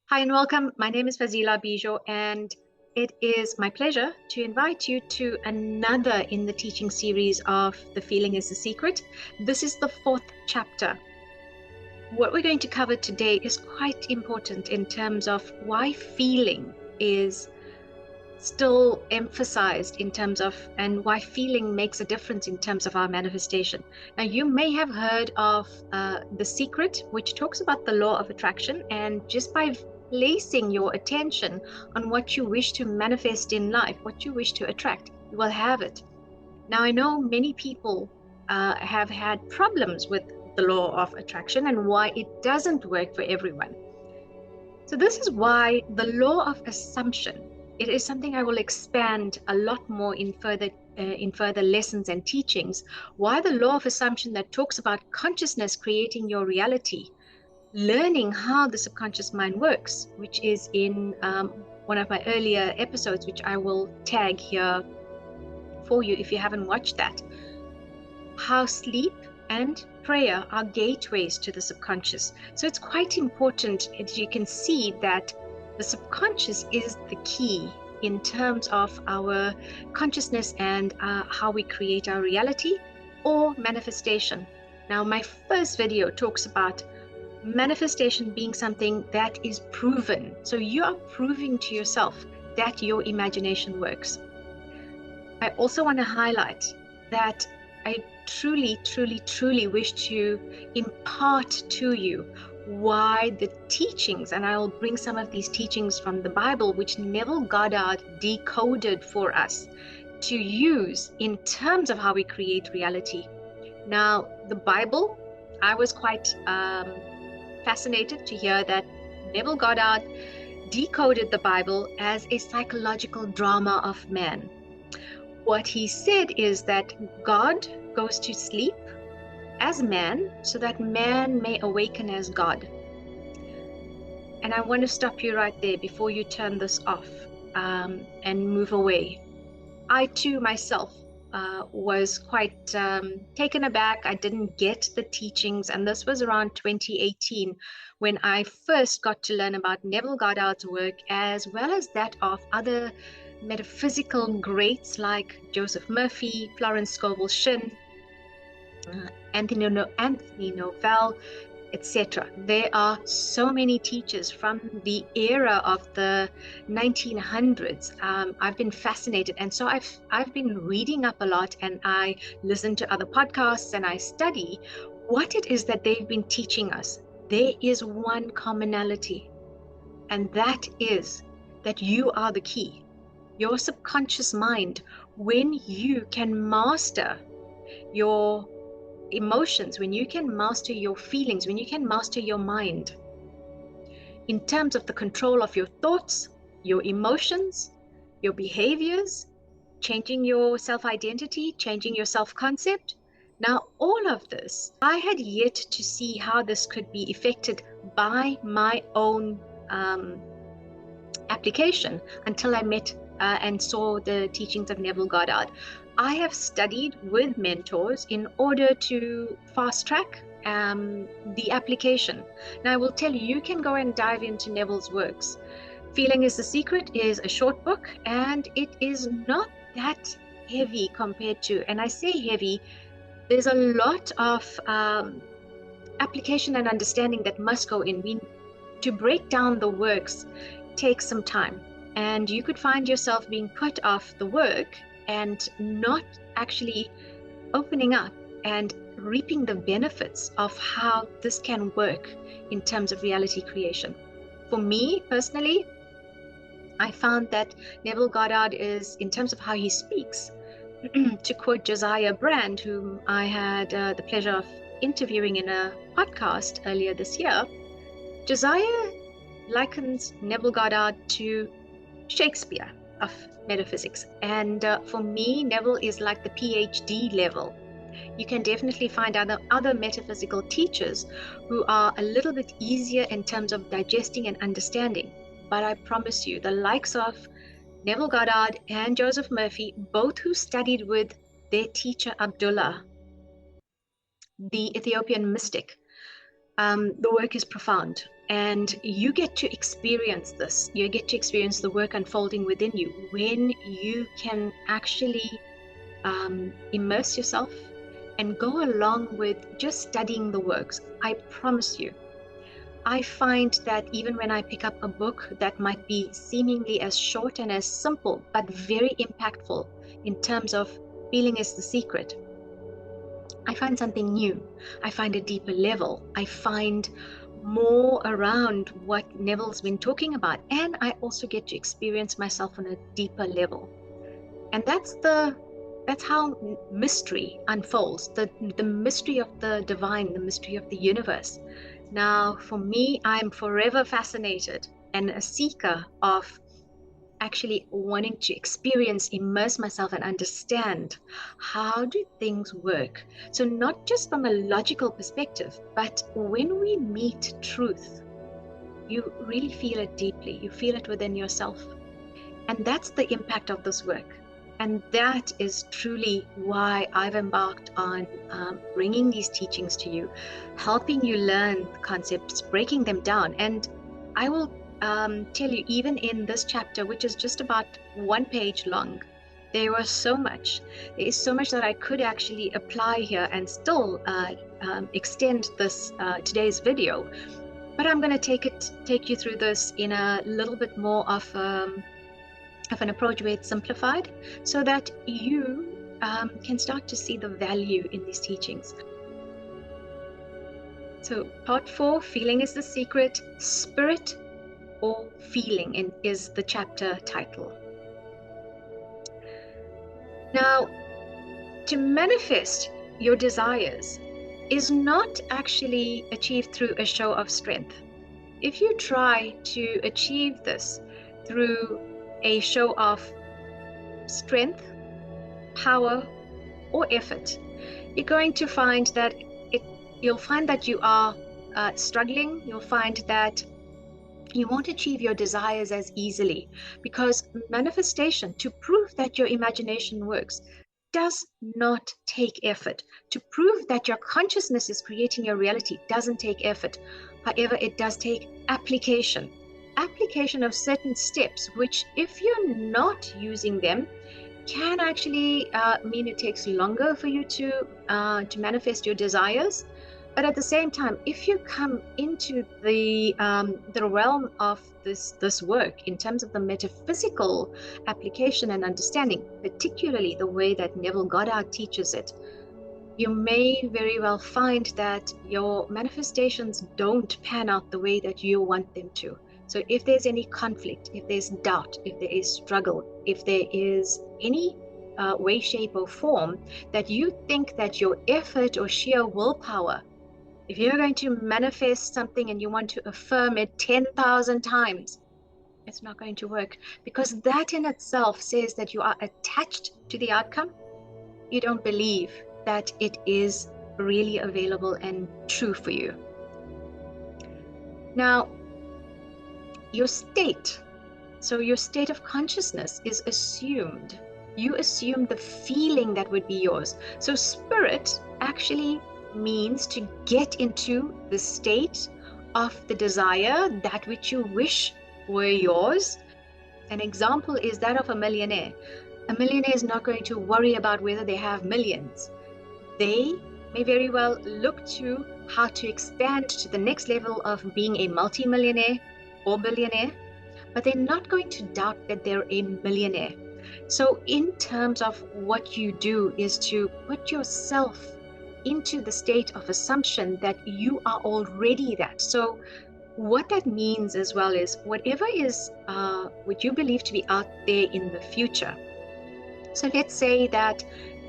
Hi and welcome. My name is Fazila Bijo, and it is my pleasure to invite you to another in the teaching series of The Feeling is the Secret. This is the fourth chapter. What we're going to cover today is quite important in terms of why feeling is still emphasized in terms of, and why feeling makes a difference in terms of our manifestation. Now, you may have heard of The Secret, which talks about the law of attraction, and just by placing your attention on what you wish to manifest in life, what you wish to attract, you will have it. Now, I know many people have had problems with the law of attraction and why it doesn't work for everyone. So this is why the law of assumption, it is something I will expand a lot more in further lessons and teachings. Why the law of assumption that talks about consciousness creating your reality, learning how the subconscious mind works, which is in one of my earlier episodes, which I will tag here for you if you haven't watched that. How sleep and prayer are gateways to the subconscious. So it's quite important, as you can see, that the subconscious is the key in terms of our consciousness and how we create our reality or manifestation. Now, my first video talks about manifestation being something that is proven. So you are proving to yourself that your imagination works. I also want to highlight that I truly wish to impart to you why the teachings, and I'll bring some of these teachings from the Bible, which Neville Goddard decoded for us to use in terms of how we create reality. Now, the Bible, I was quite fascinated to hear that Neville Goddard decoded the Bible as a psychological drama of man. What he said is that God goes to sleep as man so that man may awaken as God. And I want to stop you right there before you turn this off and move away. I too myself was quite taken aback. I didn't get the teachings, and this was around 2018 when I first got to learn about Neville Goddard's work, as well as that of other metaphysical greats like Joseph Murphy, Florence Scovel Shinn, Anthony Novell, etc. There are so many teachers from the era of the 1900s. I've been fascinated, and so I've been reading up a lot, and I listen to other podcasts and I study what it is that they've been teaching us. There is one commonality, and that is that you are the key. Your subconscious mind, when you can master your emotions, when you can master your feelings, when you can master your mind in terms of the control of your thoughts, your emotions, your behaviors, changing your self-identity, changing your self-concept. Now, all of this, I had yet to see how this could be effected by my own application until I met and saw the teachings of Neville Goddard. I have studied with mentors in order to fast track the application. Now, I will tell you, you can go and dive into Neville's works. Feeling is the Secret is a short book, and it is not that heavy compared to, and I say heavy, there's a lot of application and understanding that must go in. To break down the works takes some time, and you could find yourself being put off the work and not actually opening up and reaping the benefits of how this can work in terms of reality creation. For me personally, I found that Neville Goddard is, in terms of how he speaks, to quote Josiah Brand, whom I had the pleasure of interviewing in a podcast earlier this year, Josiah likens Neville Goddard to Shakespeare of metaphysics. And for me, Neville is like the PhD level. You can definitely find other metaphysical teachers who are a little bit easier in terms of digesting and understanding. But I promise you, the likes of Neville Goddard and Joseph Murphy, both who studied with their teacher Abdullah, the Ethiopian mystic, the work is profound. And you get to experience this. You get to experience the work unfolding within you when you can actually immerse yourself and go along with just studying the works. I promise you, I find that even when I pick up a book that might be seemingly as short and as simple, but very impactful in terms of feeling is the secret, I find something new. I find a deeper level. I find more around what Neville's been talking about. And I also get to experience myself on a deeper level. And that's how mystery unfolds, the mystery of the divine, the mystery of the universe. Now, for me, I'm forever fascinated and a seeker of actually wanting to experience, immerse myself, and understand how do things work. So not just from a logical perspective, but when we meet truth, you really feel it deeply. You feel it within yourself. And that's the impact of this work. And that is truly why I've embarked on bringing these teachings to you, helping you learn the concepts, breaking them down. And I will tell you, even in this chapter, which is just about 1 page long, there was so much. There is so much that I could actually apply here and still extend this today's video. But I'm going to take you through this in a little bit more of an approach where it's simplified, so that you can start to see the value in these teachings. So part 4, feeling is the secret, spirit or feeling is the chapter title. Now, to manifest your desires is not actually achieved through a show of strength. If you try to achieve this through a show of strength, power, or effort, you're going to find that you'll find that you are struggling. You'll find that you won't achieve your desires as easily, because manifestation, to prove that your imagination works, does not take effort. To prove that your consciousness is creating your reality doesn't take effort. However, it does take application of certain steps, which, if you're not using them, can actually mean it takes longer for you to manifest your desires. But at the same time, if you come into the realm of this work in terms of the metaphysical application and understanding, particularly the way that Neville Goddard teaches it, you may very well find that your manifestations don't pan out the way that you want them to. So if there's any conflict, if there's doubt, if there is struggle, if there is any way, shape, or form that you think that your effort or sheer willpower, if you're going to manifest something and you want to affirm it 10,000 times, it's not going to work, because that in itself says that you are attached to the outcome. You don't believe that it is really available and true for you. Now, your state, so your state of consciousness is assumed. You assume the feeling that would be yours. So spirit actually means to get into the state of the desire, that which you wish were yours. An example is that of a millionaire. A millionaire is not going to worry about whether they have millions. They may very well look to how to expand to the next level of being a multi-millionaire or billionaire, but they're not going to doubt that they're a millionaire. So in terms of what you do is to put yourself into the state of assumption that you are already that. So what that means as well is whatever is what you believe to be out there in the future. So let's say that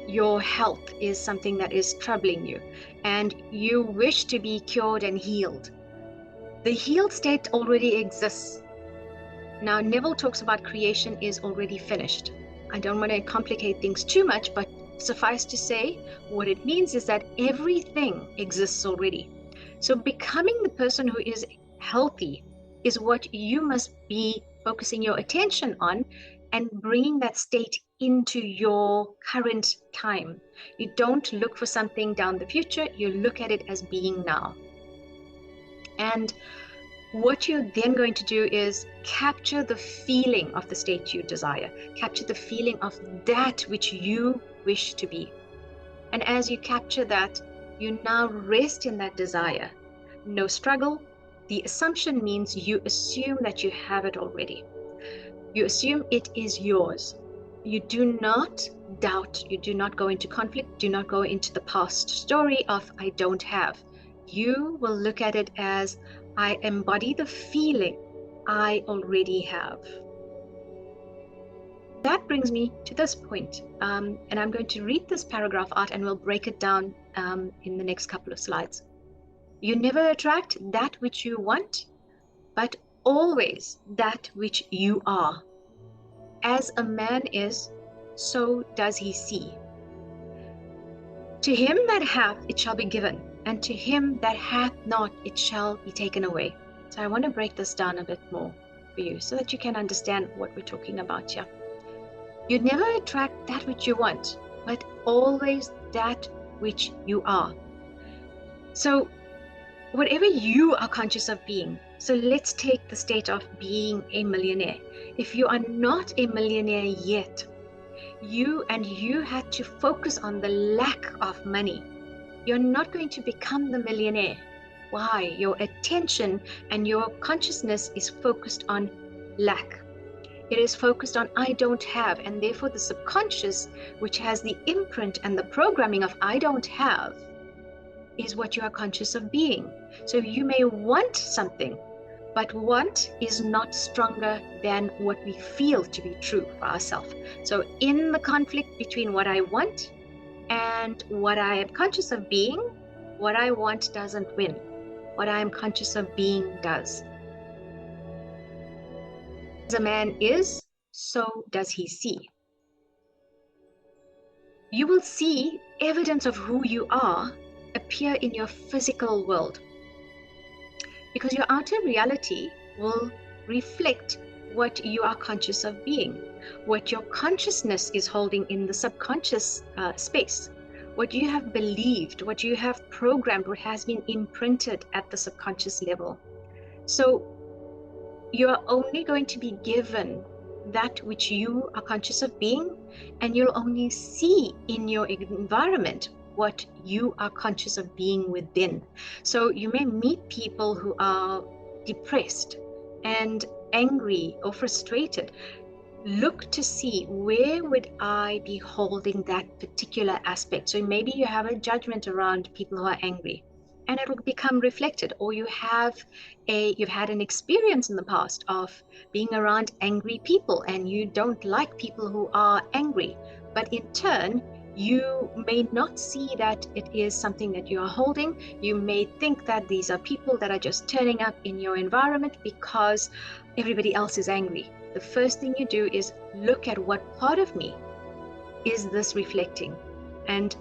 your health is something that is troubling you and you wish to be cured and healed. The healed state already exists. Now, Neville talks about creation is already finished. I don't want to complicate things too much, but suffice to say, what it means is that everything exists already. So becoming the person who is healthy is what you must be focusing your attention on and bringing that state into your current time. You don't look for something down the future, you look at it as being now. And what you're then going to do is capture the feeling of the state you desire, capture the feeling of that which you wish to be. And as you capture that, you now rest in that desire. No struggle. The assumption means you assume that you have it already. You assume it is yours. You do not doubt. You do not go into conflict. Do not go into the past story of I don't have. You will look at it as I embody the feeling I already have. That brings me to this point, and I'm going to read this paragraph out and we'll break it down in the next couple of slides. You never attract that which you want, but always that which you are. As a man is, so does he see. To him that hath, it shall be given, and to him that hath not, it shall be taken away. So I want to break this down a bit more for you so that you can understand what we're talking about here. You never attract that which you want, but always that which you are. So whatever you are conscious of being, so let's take the state of being a millionaire. If you are not a millionaire yet, you had to focus on the lack of money, you're not going to become the millionaire. Why? Your attention and your consciousness is focused on lack. It is focused on I don't have, and therefore the subconscious, which has the imprint and the programming of I don't have, is what you are conscious of being. So you may want something, but want is not stronger than what we feel to be true for ourselves. So in the conflict between what I want and what I am conscious of being, what I want doesn't win. What I am conscious of being does. As a man is, so does he see. You will see evidence of who you are appear in your physical world, because your outer reality will reflect what you are conscious of being, what your consciousness is holding in the subconscious space, what you have believed, what you have programmed, what has been imprinted at the subconscious level. So you are only going to be given that which you are conscious of being, and you'll only see in your environment what you are conscious of being within. So you may meet people who are depressed and angry or frustrated. Look to see, where would I be holding that particular aspect? So maybe you have a judgment around people who are angry, and it will become reflected. Or you've had an experience in the past of being around angry people, and you don't like people who are angry, but in turn you may not see that it is something that you are holding. You may think that these are people that are just turning up in your environment because everybody else is angry. The first thing you do is look at what part of me is this reflecting. And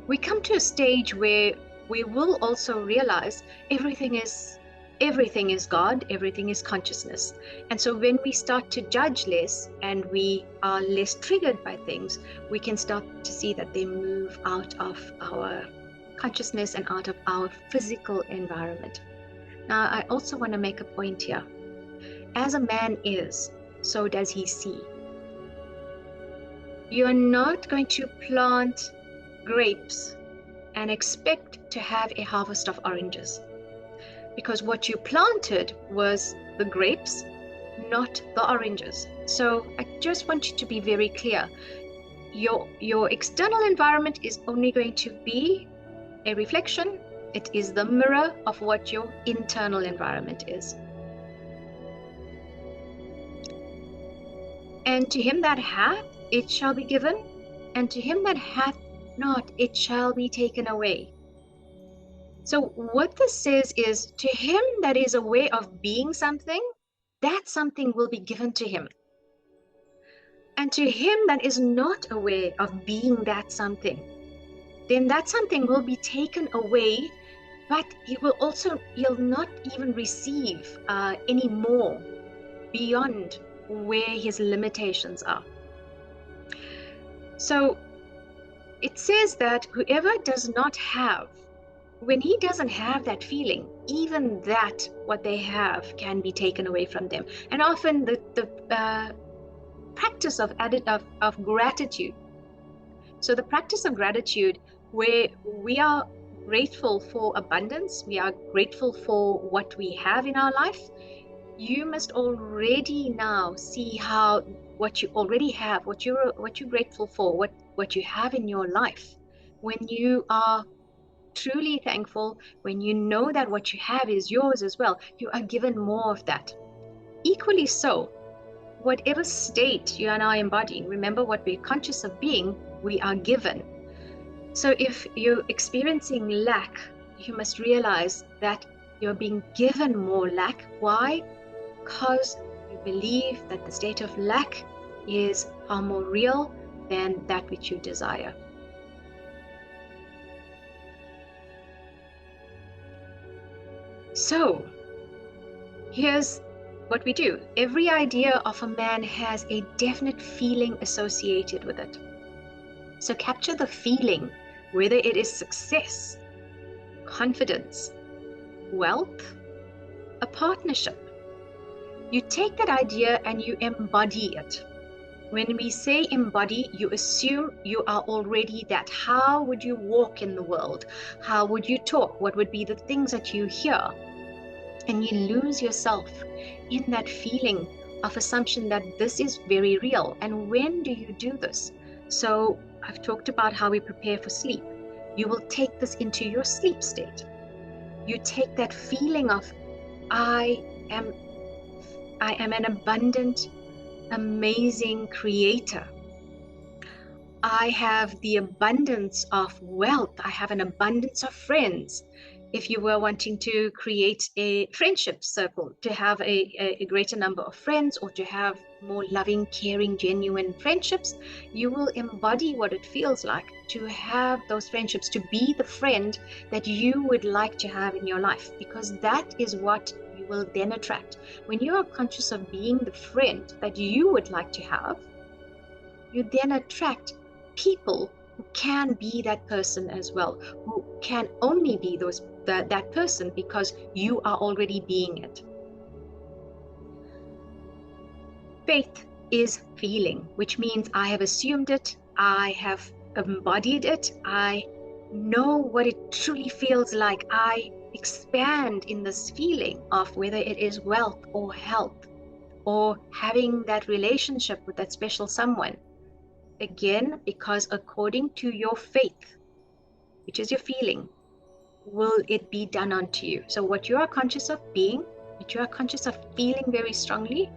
we come to a stage where we will also realize everything is God, everything is consciousness. And so when we start to judge less and we are less triggered by things, we can start to see that they move out of our consciousness and out of our physical environment. Now, I also want to make a point here. As a man is, so does he see. You are not going to plant grapes and expect to have a harvest of oranges, because what you planted was the grapes, not the oranges. So I just want you to be very clear. Your external environment is only going to be a reflection. It is the mirror of what your internal environment is. And to him that hath, it shall be given, and to him that hath not, it shall be taken away. So what this says is, to him that is aware of being something, that something will be given to him. And to him that is not aware of being that something, then that something will be taken away, but he'll not even receive any more beyond where his limitations are. So it says that whoever does not have when he doesn't have that feeling, even that what they have can be taken away from them. And often the practice of gratitude. So the practice of gratitude, where we are grateful for abundance, we are grateful for what we have in our life. You must already now see how what you already have, what you're grateful for, what you have in your life. When you are truly thankful, when you know that what you have is yours as well, you are given more of that. Equally so, whatever state you are now embodying, remember what we're conscious of being, we are given. So if you're experiencing lack, you must realize that you're being given more lack. Why? Because you believe that the state of lack is far more real than that which you desire. So here's what we do. Every idea of a man has a definite feeling associated with it. So capture the feeling, whether it is success, confidence, wealth, a partnership. You take that idea and you embody it. When we say embody, you assume you are already that. How would you walk in the world? How would you talk? What would be the things that you hear? And you lose yourself in that feeling of assumption that this is very real. And when do you do this? So I've talked about how we prepare for sleep. You will take this into your sleep state. You take that feeling of, I am an abundant, amazing creator. I have the abundance of wealth. I have an abundance of friends. If you were wanting to create a friendship circle, to have a greater number of friends, or to have more loving, caring, genuine friendships, you will embody what it feels like to have those friendships, to be the friend that you would like to have in your life, because that is what you will then attract. When you are conscious of being the friend that you would like to have, you then attract people who can be that person as well, who can only be that person because you are already being it. Faith is feeling, which means I have assumed it, I have embodied it, I know what it truly feels like. I expand in this feeling of whether it is wealth or health or having that relationship with that special someone. Again, because according to your faith, which is your feeling, will it be done unto you. So what you are conscious of being, what you are conscious of feeling very strongly,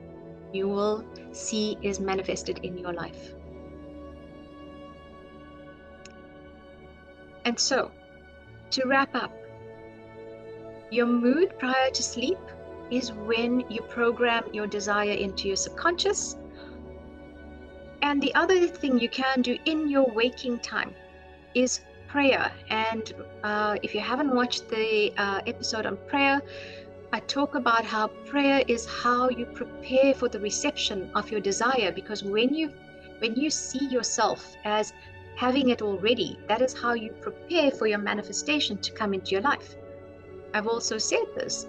you will see is manifested in your life. And so, to wrap up, your mood prior to sleep is when you program your desire into your subconscious. And the other thing you can do in your waking time is prayer. And if you haven't watched the episode on prayer, I talk about how prayer is how you prepare for the reception of your desire, because when you see yourself as having it already, that is how you prepare for your manifestation to come into your life. I've also said this,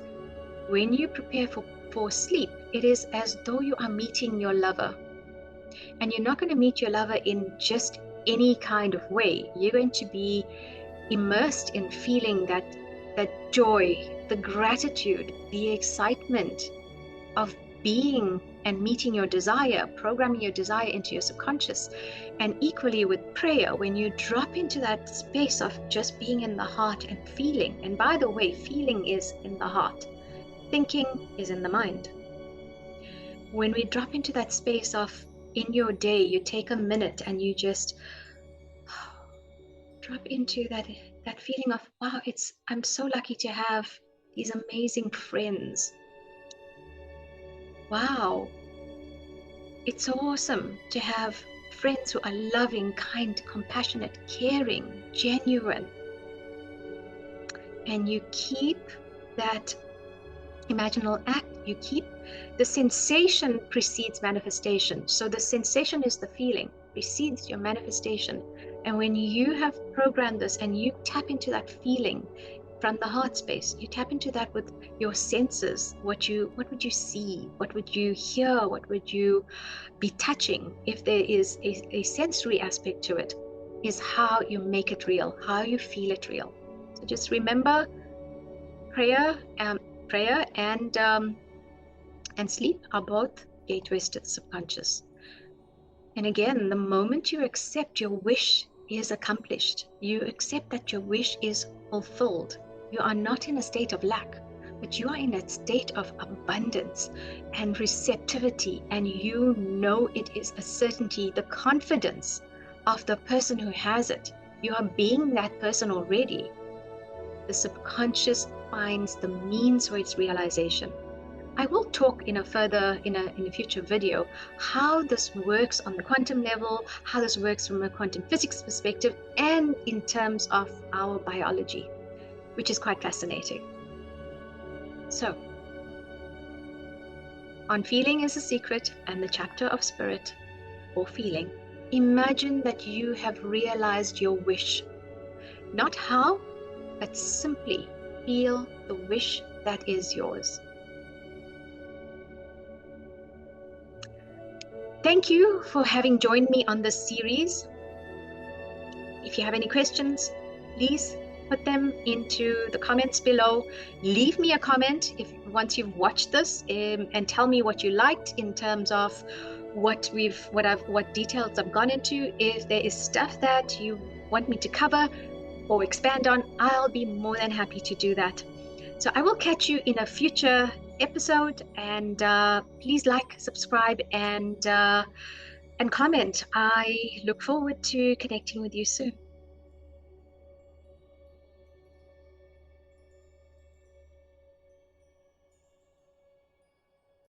when you prepare for sleep, it is as though you are meeting your lover. And you're not going to meet your lover in just any kind of way. You're going to be immersed in feeling that joy, the gratitude, the excitement of being and meeting your desire, programming your desire into your subconscious. And equally with prayer, when you drop into that space of just being in the heart and feeling, and by the way, feeling is in the heart, thinking is in the mind. When we drop into that space of, in your day, you take a minute and you just drop into that feeling of, wow, I'm so lucky to have these amazing friends. Wow, it's so awesome to have friends who are loving, kind, compassionate, caring, genuine. And you keep that imaginal act, you keep the sensation precedes manifestation. So the sensation is the feeling, precedes your manifestation. And when you have programmed this and you tap into that feeling, from the heart space. You tap into that with your senses. What would you see? What would you hear? What would you be touching? If there is a sensory aspect to it, is how you make it real, how you feel it real. So just remember, prayer and sleep are both gateways to the subconscious. And again, the moment you accept your wish is accomplished, you accept that your wish is fulfilled, you are not in a state of lack, but you are in a state of abundance and receptivity, and you know it is a certainty, the confidence of the person who has it. You are being that person already. The subconscious finds the means for its realization. I will talk in a future video how this works on the quantum level, how this works from a quantum physics perspective, and in terms of our biology, which is quite fascinating. So, on Feeling is a Secret and the chapter of Spirit or Feeling, imagine that you have realized your wish. Not how, but simply feel the wish that is yours. Thank you for having joined me on this series. If you have any questions, please put them into the comments below. Leave me a comment once you've watched this, and tell me what you liked in terms of what details I've gone into. If there is stuff that you want me to cover or expand on, I'll be more than happy to do that. So I will catch you in a future episode, and please like, subscribe, and comment. I look forward to connecting with you soon.